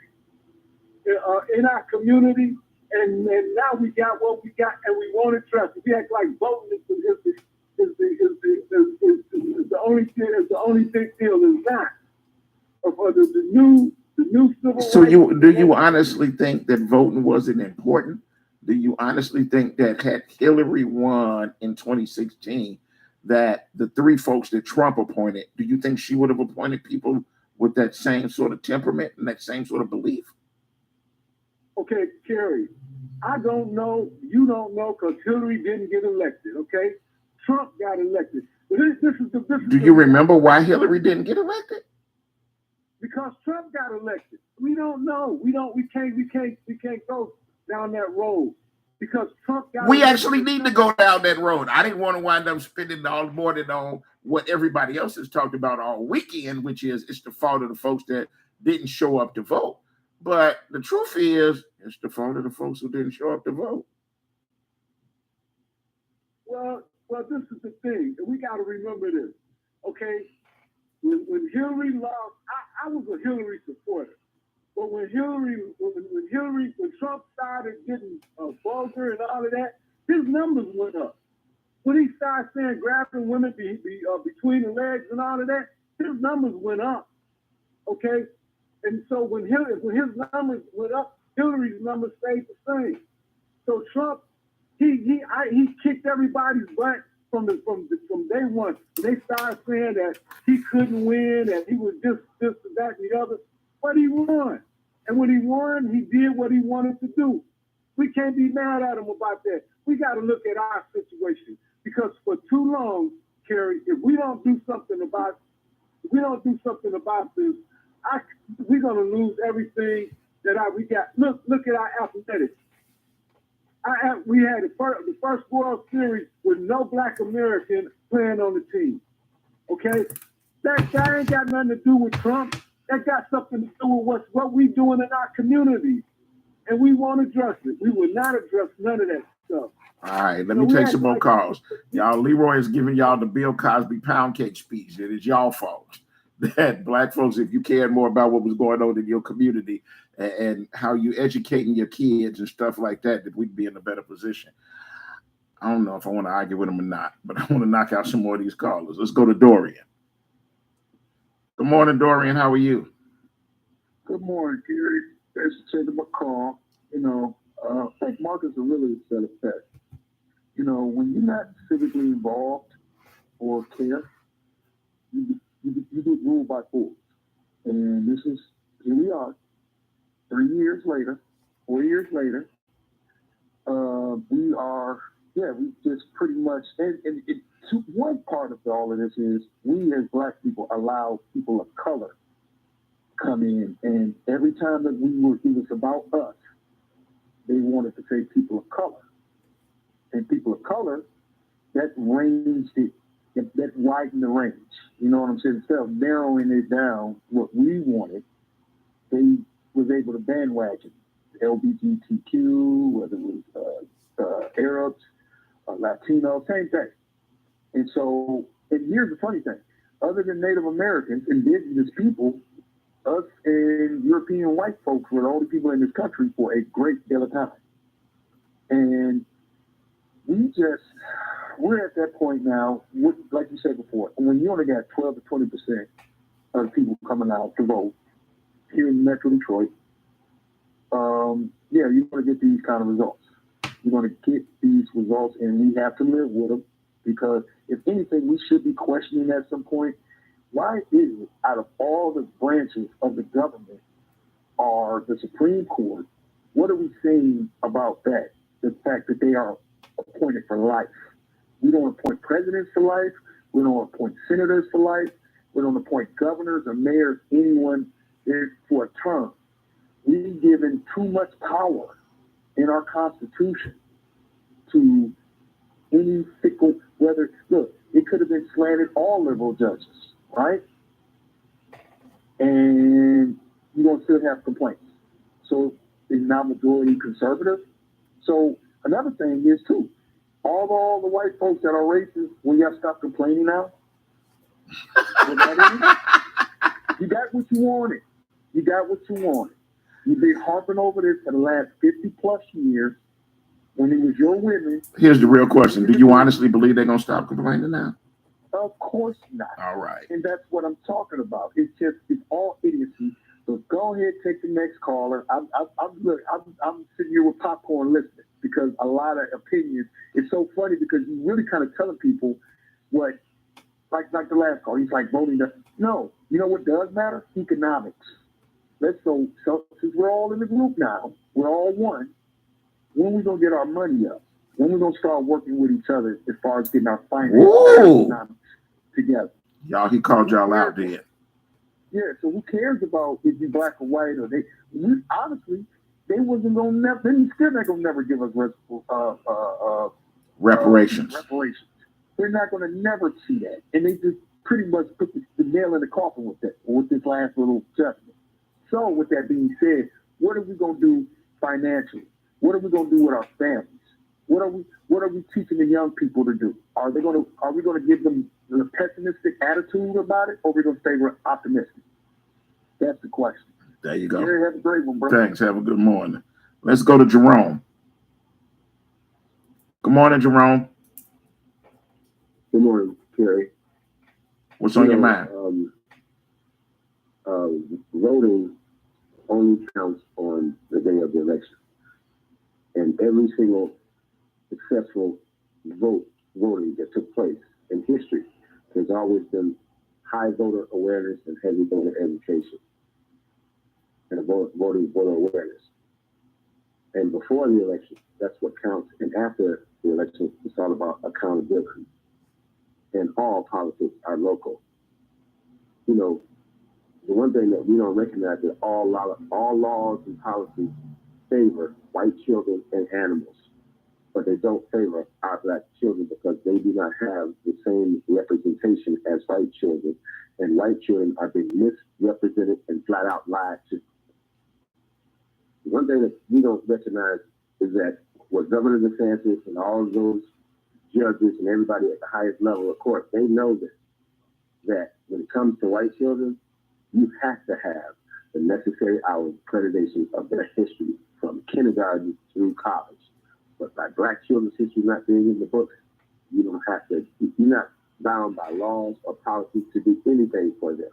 Speaker 14: in our community, and now we got what we got, and we won't address it. We act like voting is the only big deal. Is not. For the new civil
Speaker 1: So
Speaker 14: rights.
Speaker 1: do you honestly think that voting wasn't important? Do you honestly think that had Hillary won in 2016, that the 3 folks that Trump appointed, do you think she would have appointed people with that same sort of temperament and that same sort of belief?
Speaker 14: Okay, Kerry, I don't know. You don't know because Hillary didn't get elected. Okay, Trump got elected.
Speaker 1: Do you remember why Hillary didn't get elected?
Speaker 14: Because Trump got elected. We don't know. We can't go down that road because Trump got
Speaker 1: We
Speaker 14: elected.
Speaker 1: actually need to go down that road. I didn't want to wind up spending all morning on what everybody else has talked about all weekend, which is it's the fault of the folks that didn't show up to vote. But the truth is, it's the fault of the folks who didn't show up to vote.
Speaker 14: Well, this is the thing. We got to remember this, okay? When Hillary lost, I was a Hillary supporter. But when Trump started getting vulgar and all of that, his numbers went up. When he started saying grabbing women between the legs and all of that, his numbers went up. Okay? And so when his numbers went up, Hillary's numbers stayed the same. So Trump, he kicked everybody's butt from day one. They started saying that he couldn't win, that he was this, that, and the other. But he won. And when he won, he did what he wanted to do. We can't be mad at him about that. We got to look at our situation. Because for too long, Kerry, if we don't do something about this, we're going to lose everything that we got. Look at our athletics. We had the first World Series with no Black American playing on the team. Okay? That ain't got nothing to do with Trump. That got something to do with what we doing in our community. And we won't address it. We will not address none of that stuff.
Speaker 1: All right, let me take some more calls. Y'all, Leroy is giving y'all the Bill Cosby pound cake speech. It is y'all fault that Black folks, if you cared more about what was going on in your community and how you educating your kids and stuff like that, that we'd be in a better position. I don't know if I want to argue with them or not, but I want to knock out some more of these callers. Let's go to Dorian. Good morning, Dorian. How are you?
Speaker 6: Good morning, Kerry. Thanks for taking my call. I think Marcus will really set a test. When you're not civically involved or care, you get ruled by force. And here we are, 4 years later, we just pretty much, one part of all of this is we as Black people allow people of color come in, and every time that it was about us, they wanted to say people of color. And people of color, that ranged it, that widened the range. You know what I'm saying? Instead of narrowing it down, what we wanted, they was able to bandwagon LGBTQ, whether it was Arabs, Latino, same thing. And so, and here's the funny thing. Other than Native Americans, indigenous people, us and European white folks were the only people in this country for a great deal of time. And we're at that point now, like you said before, when you only got 12 to 20% of people coming out to vote here in Metro Detroit, yeah, you're going to get these kind of results. You're going to get these results, and we have to live with them, because if anything, we should be questioning at some point, why is it out of all the branches of the government or the Supreme Court, what are we saying about that? The fact that they are appointed for life. We don't appoint presidents for life. We don't appoint senators for life. We don't appoint governors or mayors, anyone for a term. We've given too much power in our Constitution to any fickle, look, it could have been slanted all liberal judges, right? And you're going to still have complaints. So it's now majority conservative. So another thing is, too, all the white folks that are racist, we got to stop complaining now. You got what you wanted. You got what you wanted. You've been harping over this for the last 50 plus years when it was your women.
Speaker 1: Here's the real question. Do you honestly believe they're going to stop complaining now?
Speaker 6: Of course not.
Speaker 1: All right.
Speaker 6: And that's what I'm talking about. It's all idiocy. So go ahead, take the next caller. I'm sitting here with popcorn listening, because a lot of opinions. It's so funny because you're really kind of telling people what, like the last call, he's like voting. No, you know what does matter? Economics. So since we're all in the group now, we're all one. When we gonna get our money up? When we gonna start working with each other as far as getting our finances together?
Speaker 1: Y'all, he called y'all out there.
Speaker 6: Yeah, so who cares about if you black or white or honestly, they wasn't gonna never. They still not gonna never give us
Speaker 1: reparations.
Speaker 6: Reparations. They're not gonna never see that, and they just pretty much put the nail in the coffin with that, with this last little adjustment. So, with that being said, what are we gonna do financially? What are we gonna do with our families? What are we teaching the young people to do? Are we gonna give them a pessimistic attitude about it, or are we gonna stay optimistic? That's the question.
Speaker 1: There you go.
Speaker 6: Yeah, have a great one, bro.
Speaker 1: Thanks. Have a good morning. Let's go to Jerome. Good morning, Jerome.
Speaker 15: Good morning, Kerry.
Speaker 1: What's on your mind?
Speaker 15: Voting only counts on the day of the election. And every single successful voting that took place in history, there's always been high voter awareness and heavy voter education and voter awareness. And before the election, that's what counts. And after the election, it's all about accountability. And all politics are local. You know, the one thing that we don't recognize is all laws and policies favor white children and animals, but they don't favor our black children because they do not have the same representation as white children, and white children are being misrepresented and flat out lied to. One thing that we don't recognize is that what Governor DeSantis and all of those judges and everybody at the highest level of court, they know that when it comes to white children, you have to have the necessary hours of accreditation of their history from kindergarten through college. But by black children's history not being in the books, you don't have to, you're not bound by laws or policies to do anything for them.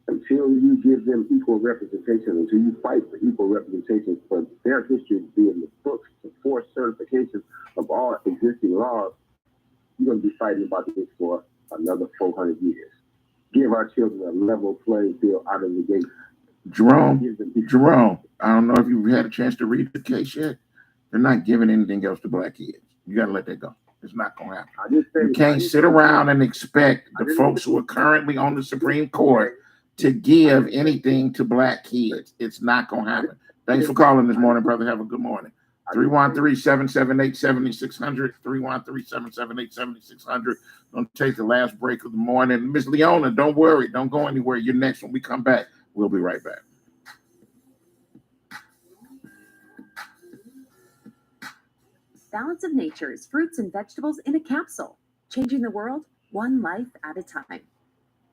Speaker 15: Until you give them equal representation, until you fight for equal representation for their history to be in the books, to force certification of all existing laws, you're going to be fighting about this for another 400 years. Give our children a level playing field out of the gate.
Speaker 1: Jerome, I don't know if you've had a chance to read the case yet. They're not giving anything else to black kids. You got to let that go. It's not going to happen. You can't sit around and expect the folks who are currently on the Supreme Court to give anything to black kids. It's not going to happen. Thanks for calling this morning, brother. Have a good morning. 313-778-7600, 313-778-7600. Gonna take the last break of the morning. Miss Leona, don't worry. Don't go anywhere. You're next when we come back. We'll be right back.
Speaker 9: Balance of Nature's fruits and vegetables in a capsule, changing the world one life at a time.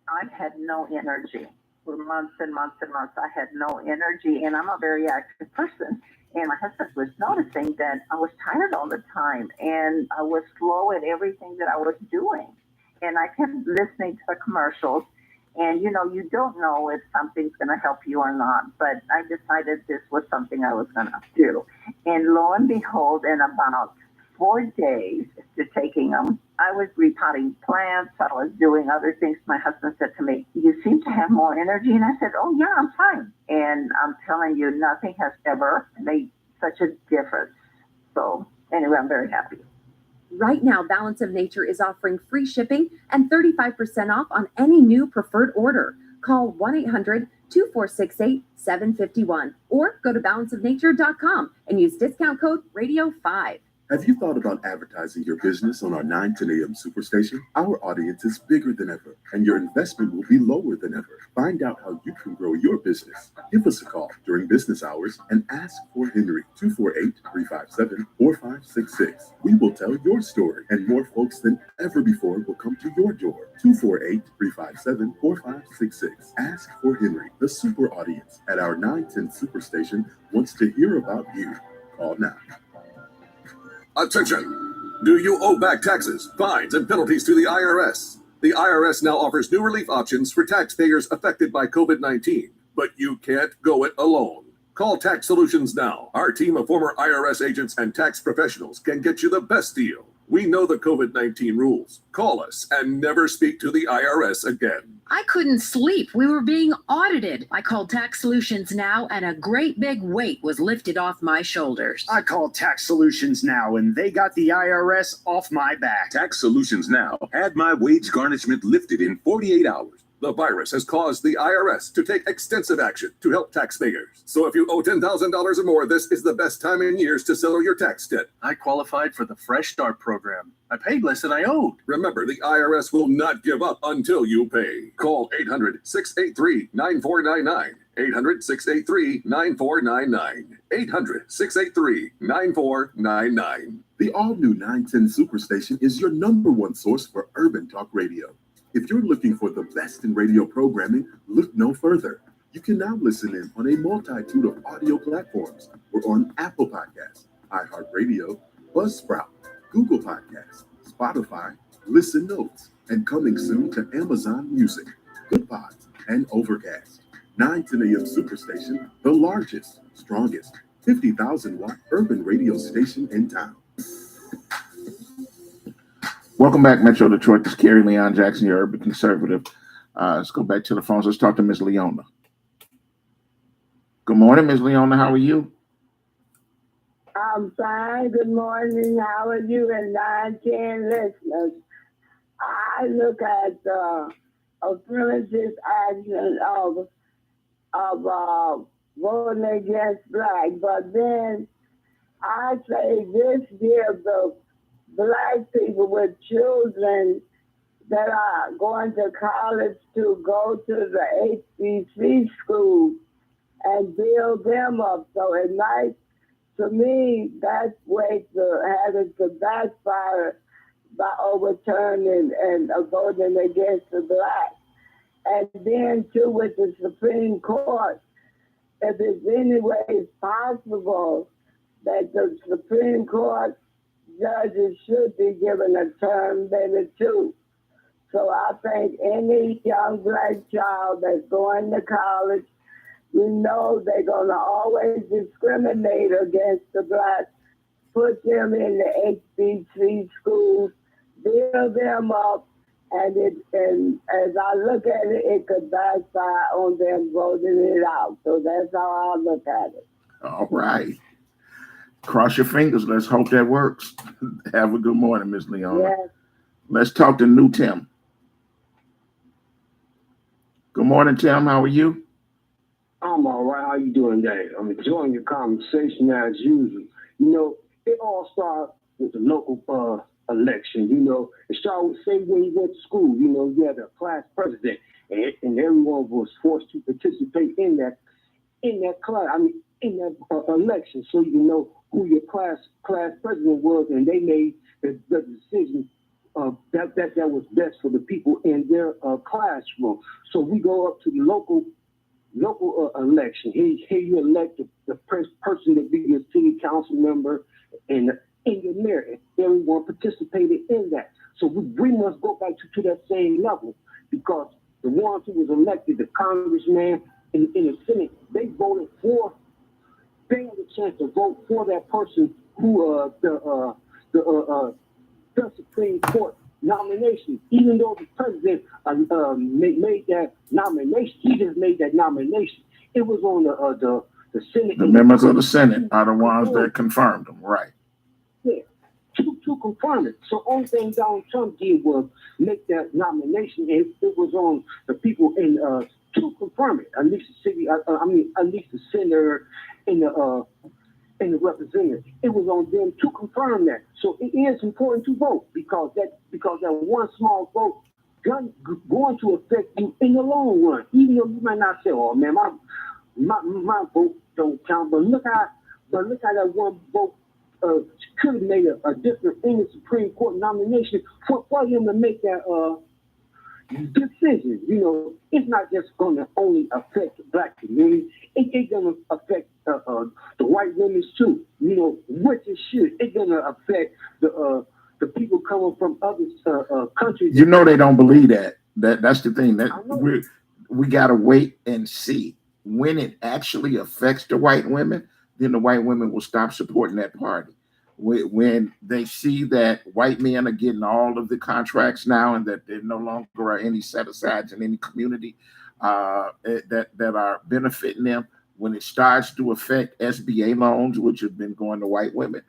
Speaker 16: I had no energy for months and months and months. I had no energy, and I'm a very active person. And my husband was noticing that I was tired all the time, and I was slow at everything that I was doing. And I kept listening to the commercials, and you don't know if something's going to help you or not. But I decided this was something I was going to do. And lo and behold, in about 4 days to taking them, I was repotting plants. I was doing other things. My husband said to me, "You seem to have more energy." And I said, "Oh, yeah, I'm fine." And I'm telling you, nothing has ever made such a difference. So anyway, I'm very happy.
Speaker 9: Right now, Balance of Nature is offering free shipping and 35% off on any new preferred order. Call 1-800-2468-751 or go to balanceofnature.com and use discount code RADIO5.
Speaker 2: Have you thought about advertising your business on our 910 AM Superstation? Our audience is bigger than ever, and your investment will be lower than ever. Find out how you can grow your business. Give us a call during business hours and ask for Henry, 248-357-4566. We will tell your story, and more folks than ever before will come to your door. 248-357-4566. Ask for Henry. The super audience at our 910 Superstation wants to hear about you. Call now.
Speaker 3: Attention! Do you owe back taxes, fines, and penalties to the IRS? The IRS now offers new relief options for taxpayers affected by COVID-19, but you can't go it alone. Call Tax Solutions now. Our team of former IRS agents and tax professionals can get you the best deal. We know the COVID-19 rules. Call us and never speak to the IRS again.
Speaker 4: I couldn't sleep. We were being audited. I called Tax Solutions Now, and a great big weight was lifted off my shoulders.
Speaker 5: I called Tax Solutions Now, and they got the IRS off my back.
Speaker 2: Tax Solutions Now had my wage garnishment lifted in 48 hours.
Speaker 3: The virus has caused the IRS to take extensive action to help taxpayers. So if you owe $10,000 or more, this is the best time in years to settle your tax debt.
Speaker 17: I qualified for the Fresh Start program. I paid less than I owed.
Speaker 3: Remember, the IRS will not give up until you pay. Call 800-683-9499. 800-683-9499. 800-683-9499.
Speaker 2: The all-new 910 Superstation is your #1 source for urban talk radio. If you're looking for the best in radio programming, look no further. You can now listen in on a multitude of audio platforms. We're on Apple Podcasts, iHeartRadio, Buzzsprout, Google Podcasts, Spotify, Listen Notes, and coming soon to Amazon Music, Goodpods, and Overcast. 910 AM Superstation, the largest, strongest, 50,000-watt urban radio station in town.
Speaker 1: Welcome back, Metro Detroit. This is Kerry Leon Jackson, your urban conservative. Let's go back to the phones. Let's talk to Ms. Leona. Good morning, Ms. Leona. How are you?
Speaker 18: I'm fine. Good morning. How are you and 910 listeners? I look at affirmative action of voting against black, but then I say this gives the black people with children that are going to college to go to the HBC school and build them up. So it might, to me, that's way to have it to backfire by overturning and voting against the black. And then too with the Supreme Court, if it's any way possible that the Supreme Court judges should be given a term limit too. So I think any young black child that's going to college, we know they're going to always discriminate against the blacks, put them in the HBC schools, build them up, and as I look at it, it could backfire on them voting it out. So that's how I look at it.
Speaker 1: All right. Cross your fingers. Let's hope that works. Have a good morning, Ms. Leona.
Speaker 18: Yes.
Speaker 1: Let's talk to New Tim. Good morning, Tim. How are you?
Speaker 14: I'm all right. How you doing today? I'm enjoying your conversation as usual. You know, it all started with the local election. You know, it started with, say, when you went to school. You know, you had a class president, and everyone was forced to participate in that class. I mean, in that election, so you know who your class president was, and they made the decision that was best for the people in their classroom. So we go up to the local election. Here you elect the person to be your city council member and your mayor. And everyone participated in that. So we must go back to that same level, because the ones who was elected, the congressman in the Senate, they voted for. They had a chance to vote for that person who the Supreme Court nomination. Even though the president made that nomination, he just made that nomination. It was on the Senate.
Speaker 1: The members of the Senate are the ones that confirmed them, right?
Speaker 14: Yeah, to confirm it. So only thing Donald Trump did was make that nomination. It was on the people in to confirm it. At least the city. At least the senator and the representative. It was on them to confirm that. So it is important to vote, because that one small vote going to affect you in the long run. Even though you might not say, "Oh man, my vote don't count," but look how that one vote could have made a difference in the Supreme Court nomination for him to make that decision. You know, it's not just going to only affect the Black community. It's going to affect the white women too. You know, which it should. It's going to affect the people coming from other countries.
Speaker 1: You know, they don't believe that. That's the thing. That we got to wait and see. When it actually affects the white women, then the white women will stop supporting that party. When they see that white men are getting all of the contracts now, and that there no longer are any set-asides in any community that are benefiting them, when it starts to affect SBA loans, which have been going to white women,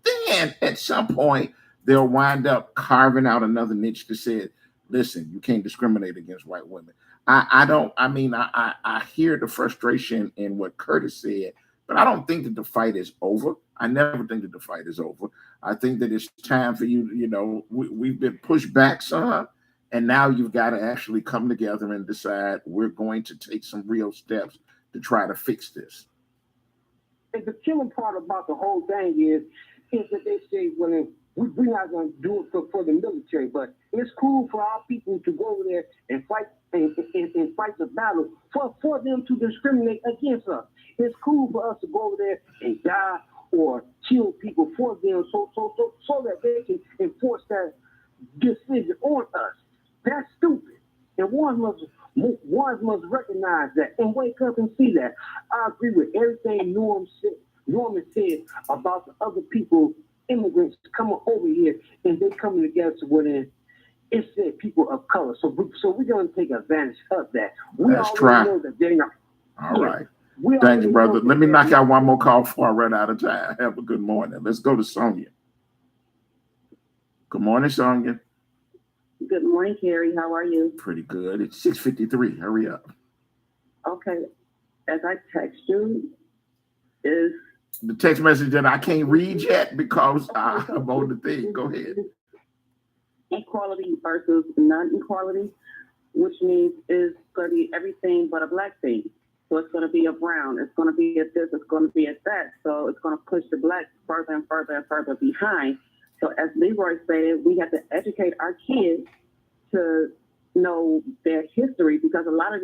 Speaker 1: then at some point they'll wind up carving out another niche that says, listen, you can't discriminate against white women. I hear the frustration in what Curtis said, but I don't think that the fight is over. I never think that the fight is over. I think that it's time for you. You know, we've been pushed back some, and now you've got to actually come together and decide we're going to take some real steps to try to fix this.
Speaker 14: And the killing part about the whole thing is that they say, well, we're not going to do it for the military, but it's cool for our people to go over there and fight and fight the battle for them to discriminate against us. It's cool for us to go over there and die or kill people for them, so that they can enforce that decision on us. That's stupid. And one must recognize that and wake up and see that. I agree with everything Norman said about the other people, immigrants coming over here, and they coming together with it. It said people of color. So we're going to take advantage of that.
Speaker 1: Let's try.
Speaker 14: Know that they're not.
Speaker 1: All right. Thank you, brother. Let me knock out one more call before I run out of time. Have a good morning. Let's go to Sonia. Good morning, Sonia.
Speaker 19: Good morning, Carrie. How are you?
Speaker 1: Pretty good. It's 6:53. Hurry up.
Speaker 19: Okay. As I text you, is
Speaker 1: the text message that I can't read yet because I'm on the thing. Go ahead.
Speaker 19: Equality versus non-equality, which means it's going to be everything but a black thing. So it's going to be a brown, it's going to be a this, it's going to be a that. So it's going to push the black further and further and further behind. So as Leroy said, we have to educate our kids to know their history, because a lot of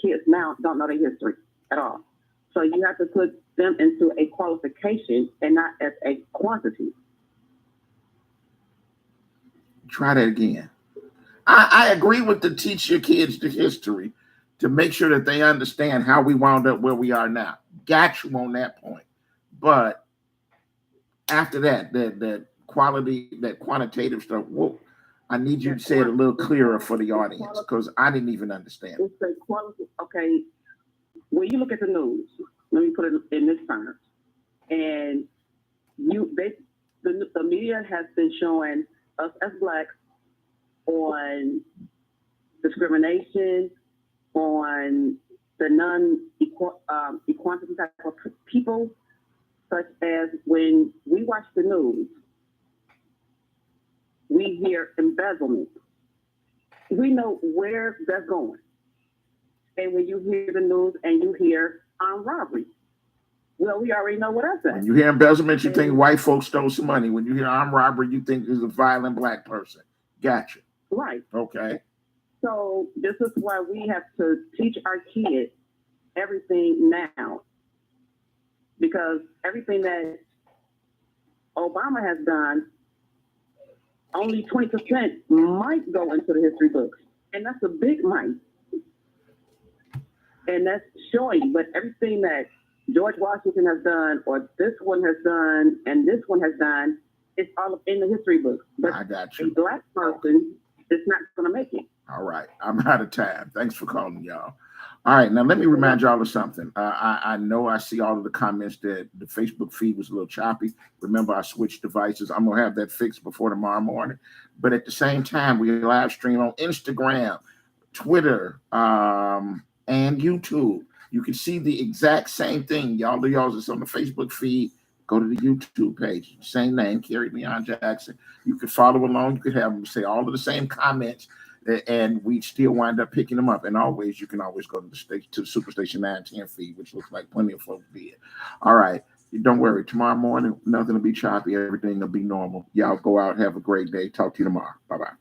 Speaker 19: kids now don't know their history at all. So you have to put them into a qualification and not as a quantity.
Speaker 1: Try that again. I agree with to teach your kids the history to make sure that they understand how we wound up where we are now. Got you on that point. But after that quality, that quantitative stuff, whoa, I need you to say it a little clearer for the audience, because I didn't even understand.
Speaker 19: It's a quality. Okay, when you look at the news, let me put it in this terms, and the media has been showing us as blacks on discrimination, on the non-equantity type of people, such as when we watch the news, we hear embezzlement. We know where that's going. And when you hear the news and you hear armed robbery, well, we already know what that's at.
Speaker 1: When you hear embezzlement, you think white folks stole some money. When you hear armed robbery, you think there's a violent black person. Gotcha.
Speaker 19: Right.
Speaker 1: Okay.
Speaker 19: So this is why we have to teach our kids everything now. Because everything that Obama has done, only 20% might go into the history books. And that's a big might. And that's showing, but everything that George Washington has done, or this one has done, and this one has done, it's all in the history books. But
Speaker 1: I got you.
Speaker 19: a black person is not going to make it.
Speaker 1: All right. I'm out of time. Thanks for calling, y'all. All right. Now, let me remind y'all of something. I know I see all of the comments that the Facebook feed was a little choppy. Remember, I switched devices. I'm going to have that fixed before tomorrow morning. But at the same time, we live stream on Instagram, Twitter, and YouTube. You can see the exact same thing. Y'all is on the Facebook feed. Go to the YouTube page. Same name, Kerry Leon Jackson. You could follow along. You could have them say all of the same comments, and we still wind up picking them up. And always, you can always go to the Superstation 910 feed, which looks like plenty of folks did. All right. Don't worry. Tomorrow morning, nothing will be choppy. Everything will be normal. Y'all go out. Have a great day. Talk to you tomorrow. Bye-bye.